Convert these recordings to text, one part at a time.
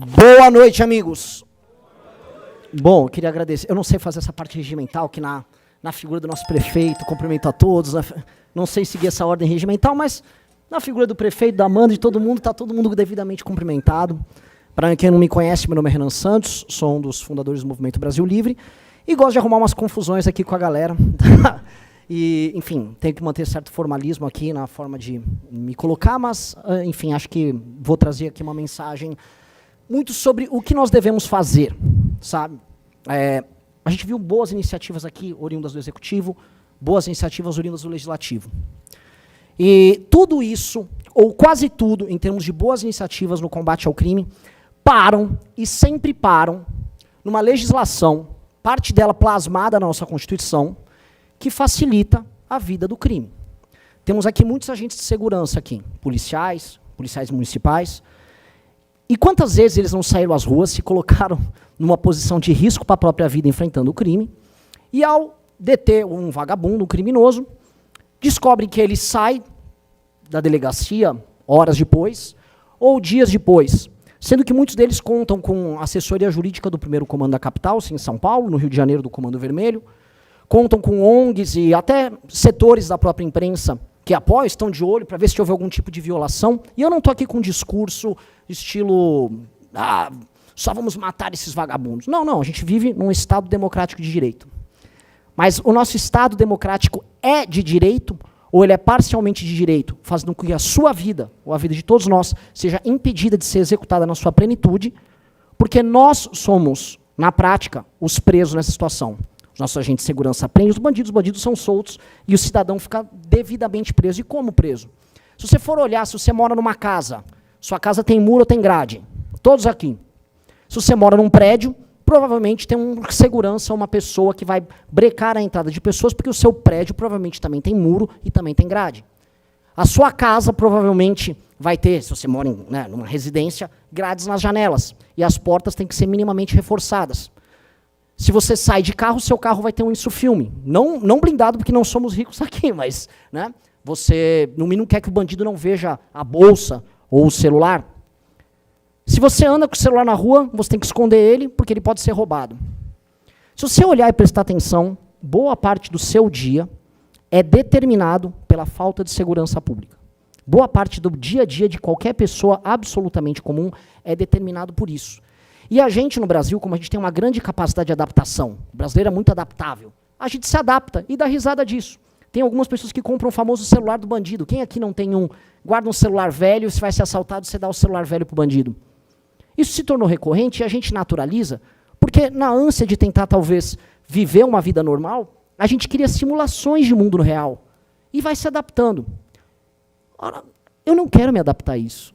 Boa noite, amigos. Bom, eu queria agradecer. Eu não sei fazer essa parte regimental, que na figura do nosso prefeito, cumprimento a todos. Não sei seguir essa ordem regimental, mas na figura do prefeito, da Amanda, de todo mundo, está todo mundo devidamente cumprimentado. Para quem não me conhece, meu nome é Renan Santos, sou um dos fundadores do Movimento Brasil Livre e gosto de arrumar umas confusões aqui com a galera. E, enfim, tenho que manter certo formalismo aqui na forma de me colocar, mas, enfim, acho que vou trazer aqui uma mensagem muito sobre o que nós devemos fazer, sabe? A gente viu boas iniciativas aqui, oriundas do Executivo, boas iniciativas oriundas do Legislativo. E tudo isso, ou quase tudo, em termos de boas iniciativas no combate ao crime, param, e sempre param, numa legislação, parte dela plasmada na nossa Constituição, que facilita a vida do crime. Temos aqui muitos agentes de segurança aqui, policiais municipais, e quantas vezes eles não saíram às ruas, se colocaram numa posição de risco para a própria vida enfrentando o crime, e ao deter um vagabundo, um criminoso, descobrem que ele sai da delegacia horas depois, ou dias depois, sendo que muitos deles contam com assessoria jurídica do 1º Comando da Capital, em São Paulo, no Rio de Janeiro do Comando Vermelho, contam com ONGs e até setores da própria imprensa que apoiam, estão de olho para ver se houve algum tipo de violação. E eu não estou aqui com um discurso estilo, só vamos matar esses vagabundos. Não, não, a gente vive num Estado democrático de direito. Mas o nosso Estado democrático é de direito ou ele é parcialmente de direito, fazendo com que a sua vida, ou a vida de todos nós, seja impedida de ser executada na sua plenitude, porque nós somos, na prática, os presos nessa situação. Os nossos agentes de segurança prendem os bandidos são soltos e o cidadão fica devidamente preso. E como preso? Se você for olhar, se você mora numa casa, sua casa tem muro ou tem grade? Todos aqui. Se você mora num prédio, provavelmente tem um segurança, uma pessoa que vai brecar a entrada de pessoas, porque o seu prédio provavelmente também tem muro e também tem grade. A sua casa provavelmente vai ter, se você mora numa residência, grades nas janelas. E as portas têm que ser minimamente reforçadas. Se você sai de carro, seu carro vai ter um insufilme. Não blindado, porque não somos ricos aqui, mas você, no mínimo, quer que o bandido não veja a bolsa ou o celular. Se você anda com o celular na rua, você tem que esconder ele, porque ele pode ser roubado. Se você olhar e prestar atenção, boa parte do seu dia é determinado pela falta de segurança pública. Boa parte do dia a dia de qualquer pessoa absolutamente comum é determinado por isso. E a gente no Brasil, como a gente tem uma grande capacidade de adaptação, o brasileiro é muito adaptável, a gente se adapta e dá risada disso. Tem algumas pessoas que compram o famoso celular do bandido. Quem aqui não tem um? Guarda um celular velho, se vai ser assaltado, você dá o celular velho para o bandido. Isso se tornou recorrente e a gente naturaliza, porque na ânsia de tentar, talvez, viver uma vida normal, a gente cria simulações de mundo real e vai se adaptando. Ora, eu não quero me adaptar a isso.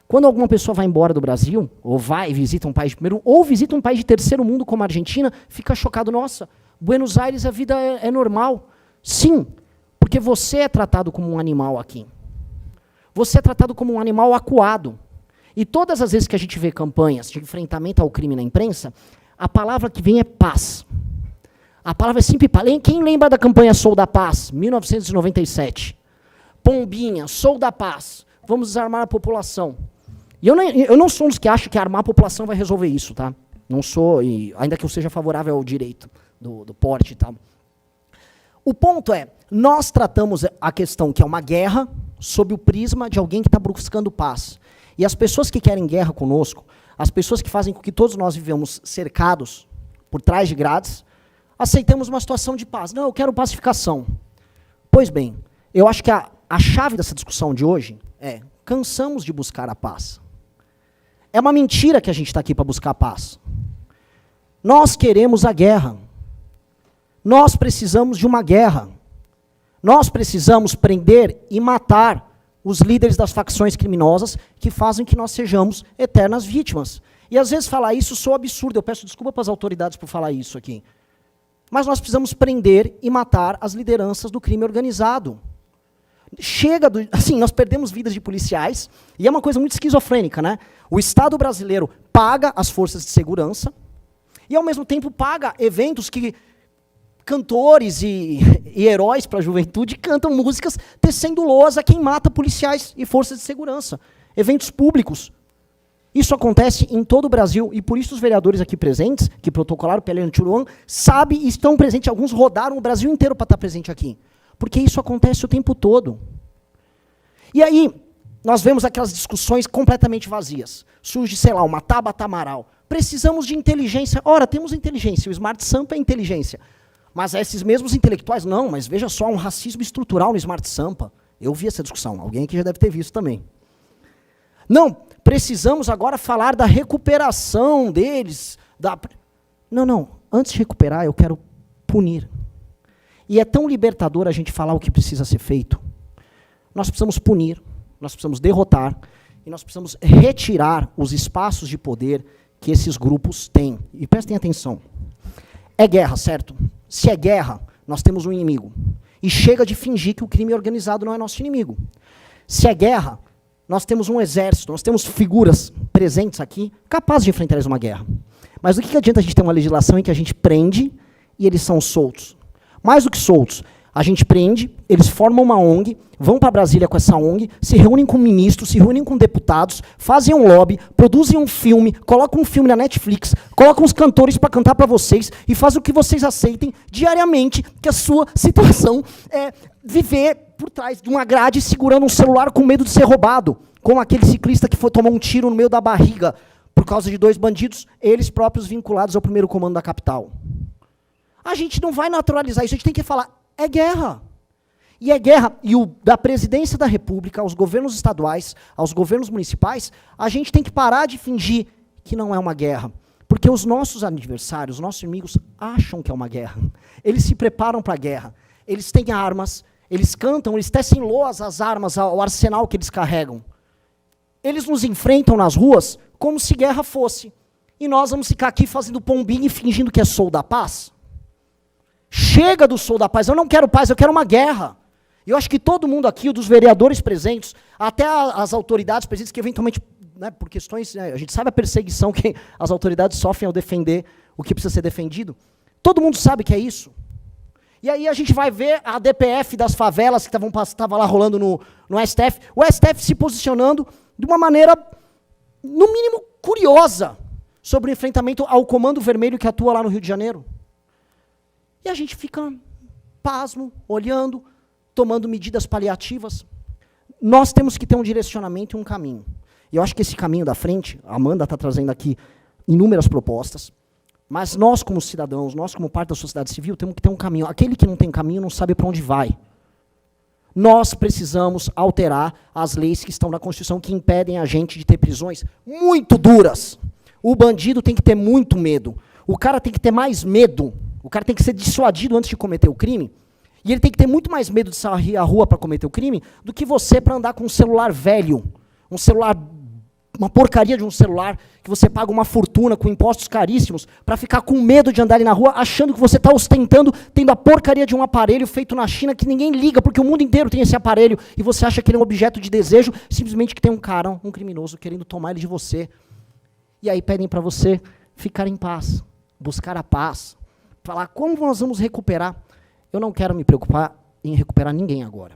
Quando alguma pessoa vai embora do Brasil, ou vai e visita um país de primeiro, ou visita um país de terceiro mundo como a Argentina, fica chocado, nossa, Buenos Aires a vida é normal. Sim, porque você é tratado como um animal aqui. Você é tratado como um animal acuado. E todas as vezes que a gente vê campanhas de enfrentamento ao crime na imprensa, a palavra que vem é paz. A palavra é sempre paz. Quem lembra da campanha Sou da Paz, 1997? Pombinha, Sou da Paz, vamos desarmar a população. E eu não sou um dos que acha que armar a população vai resolver isso, tá? Não sou, ainda que eu seja favorável ao direito do porte e tal. O ponto é, nós tratamos a questão que é uma guerra sob o prisma de alguém que está buscando paz. E as pessoas que querem guerra conosco, as pessoas que fazem com que todos nós vivamos cercados por trás de grades, aceitamos uma situação de paz. Não, eu quero pacificação. Pois bem, eu acho que a chave dessa discussão de hoje é: cansamos de buscar a paz. É uma mentira que a gente está aqui para buscar a paz. Nós queremos a guerra. Nós precisamos de uma guerra. Nós precisamos prender e matar os líderes das facções criminosas que fazem que nós sejamos eternas vítimas. E às vezes falar isso soa absurdo, eu peço desculpa para as autoridades por falar isso aqui. Mas nós precisamos prender e matar as lideranças do crime organizado. Chega assim, nós perdemos vidas de policiais, e é uma coisa muito esquizofrênica, né? O Estado brasileiro paga as forças de segurança, e ao mesmo tempo paga eventos que cantores e heróis para a juventude cantam músicas tecendo loas a quem mata policiais e forças de segurança. Eventos públicos. Isso acontece em todo o Brasil, e por isso os vereadores aqui presentes, que protocolaram o PL no Tiruan, sabem e estão presentes, alguns rodaram o Brasil inteiro para estar presente aqui. Porque isso acontece o tempo todo. E aí, nós vemos aquelas discussões completamente vazias. Surge, sei lá, uma Tabata Amaral. Precisamos de inteligência. Ora, temos inteligência, o Smart Sampa é inteligência. Mas esses mesmos intelectuais, não, mas veja só, um racismo estrutural no Smart Sampa. Eu vi essa discussão, alguém aqui já deve ter visto também. Não, precisamos agora falar da recuperação deles. Não, antes de recuperar, eu quero punir. E é tão libertador a gente falar o que precisa ser feito. Nós precisamos punir, nós precisamos derrotar, e nós precisamos retirar os espaços de poder que esses grupos têm. E prestem atenção. É guerra, certo? Se é guerra, nós temos um inimigo. E chega de fingir que o crime organizado não é nosso inimigo. Se é guerra, nós temos um exército, nós temos figuras presentes aqui capazes de enfrentar uma guerra. Mas do que adianta a gente ter uma legislação em que a gente prende e eles são soltos? Mais do que soltos, a gente prende, eles formam uma ONG, vão para Brasília com essa ONG, se reúnem com ministros, se reúnem com deputados, fazem um lobby, produzem um filme, colocam um filme na Netflix, colocam os cantores para cantar para vocês e fazem o que vocês aceitem diariamente, que a sua situação é viver por trás de uma grade segurando um celular com medo de ser roubado, como aquele ciclista que tomou um tiro no meio da barriga por causa de 2 bandidos, eles próprios vinculados ao primeiro comando da capital. A gente não vai naturalizar isso, a gente tem que falar, é guerra. E é guerra, e da presidência da República, aos governos estaduais, aos governos municipais, a gente tem que parar de fingir que não é uma guerra. Porque os nossos adversários, os nossos inimigos, acham que é uma guerra. Eles se preparam para a guerra. Eles têm armas, eles cantam, eles tecem loas às armas, ao arsenal que eles carregam. Eles nos enfrentam nas ruas como se guerra fosse. E nós vamos ficar aqui fazendo pombinho e fingindo que é Sou da Paz? Chega do Sou da Paz, eu não quero paz, eu quero uma guerra. E eu acho que todo mundo aqui, dos vereadores presentes, até as autoridades presentes, que eventualmente, né, por questões, né, a gente sabe a perseguição que as autoridades sofrem ao defender o que precisa ser defendido, todo mundo sabe que é isso. E aí a gente vai ver a DPF das favelas que estava lá rolando no STF, o STF se posicionando de uma maneira, no mínimo, curiosa, sobre o enfrentamento ao Comando Vermelho que atua lá no Rio de Janeiro. E a gente fica pasmo, olhando, tomando medidas paliativas. Nós temos que ter um direcionamento e um caminho. E eu acho que esse caminho da frente, a Amanda está trazendo aqui inúmeras propostas, mas nós como cidadãos, nós como parte da sociedade civil, temos que ter um caminho. Aquele que não tem caminho não sabe para onde vai. Nós precisamos alterar as leis que estão na Constituição que impedem a gente de ter prisões muito duras. O bandido tem que ter muito medo. O cara tem que ter mais medo. O cara tem que ser dissuadido antes de cometer o crime. E ele tem que ter muito mais medo de sair à rua para cometer o crime do que você para andar com um celular velho. Um celular, uma porcaria de um celular, que você paga uma fortuna com impostos caríssimos, para ficar com medo de andar ali na rua, achando que você está ostentando, tendo a porcaria de um aparelho feito na China que ninguém liga, porque o mundo inteiro tem esse aparelho, e você acha que ele é um objeto de desejo, simplesmente que tem um cara, um criminoso, querendo tomar ele de você. E aí pedem para você ficar em paz, buscar a paz, falar como nós vamos recuperar. Eu não quero me preocupar em recuperar ninguém agora.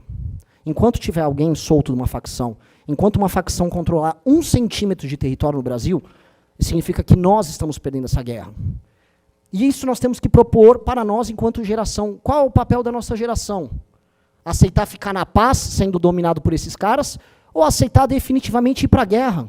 Enquanto tiver alguém solto de uma facção, enquanto uma facção controlar 1 centímetro de território no Brasil, significa que nós estamos perdendo essa guerra. E isso nós temos que propor para nós enquanto geração. Qual é o papel da nossa geração? Aceitar ficar na paz, sendo dominado por esses caras, ou aceitar definitivamente ir para a guerra?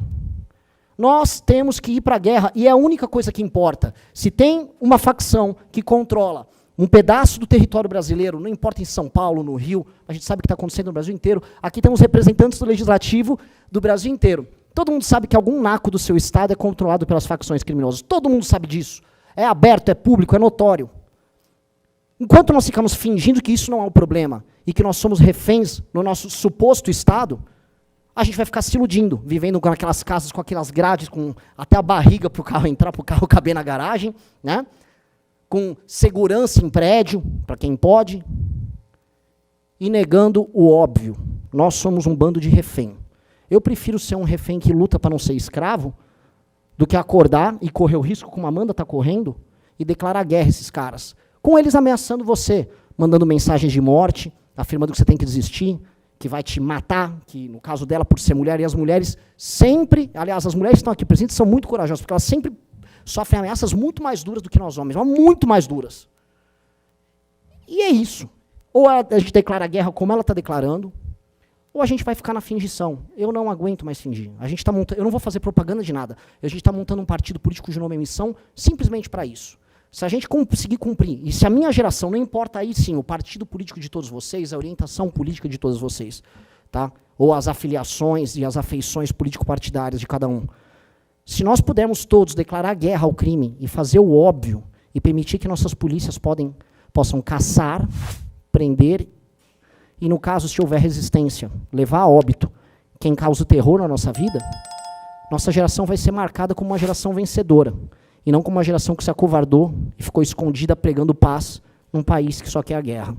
Nós temos que ir para a guerra, e é a única coisa que importa. Se tem uma facção que controla um pedaço do território brasileiro, não importa em São Paulo, no Rio, a gente sabe o que está acontecendo no Brasil inteiro, aqui temos representantes do Legislativo do Brasil inteiro. Todo mundo sabe que algum naco do seu estado é controlado pelas facções criminosas. Todo mundo sabe disso. É aberto, é público, é notório. Enquanto nós ficamos fingindo que isso não é um problema, e que nós somos reféns no nosso suposto estado, a gente vai ficar se iludindo, vivendo com aquelas casas, com aquelas grades, com até a barriga para o carro entrar, para o carro caber na garagem, né? Com segurança em prédio, para quem pode, e negando o óbvio. Nós somos um bando de refém. Eu prefiro ser um refém que luta para não ser escravo, do que acordar e correr o risco, como a Amanda está correndo, e declarar guerra a esses caras. Com eles ameaçando você, mandando mensagens de morte, afirmando que você tem que desistir, que vai te matar, que no caso dela, por ser mulher, e as mulheres sempre, aliás, as mulheres que estão aqui presentes são muito corajosas, porque elas sempre sofrem ameaças muito mais duras do que nós homens, mas muito mais duras. E é isso. Ou a gente declara a guerra como ela está declarando, ou a gente vai ficar na fingição. Eu não aguento mais fingir. A gente tá montando, eu não vou fazer propaganda de nada. A gente está montando um partido político de nome e missão simplesmente para isso. Se a gente conseguir cumprir, e se a minha geração, não importa aí sim, o partido político de todos vocês, a orientação política de todos vocês, tá? Ou as afiliações e as afeições político-partidárias de cada um. Se nós pudermos todos declarar guerra ao crime e fazer o óbvio, e permitir que nossas polícias possam caçar, prender, e no caso, se houver resistência, levar a óbito quem causa o terror na nossa vida, nossa geração vai ser marcada como uma geração vencedora, e não como uma geração que se acovardou e ficou escondida pregando paz num país que só quer a guerra.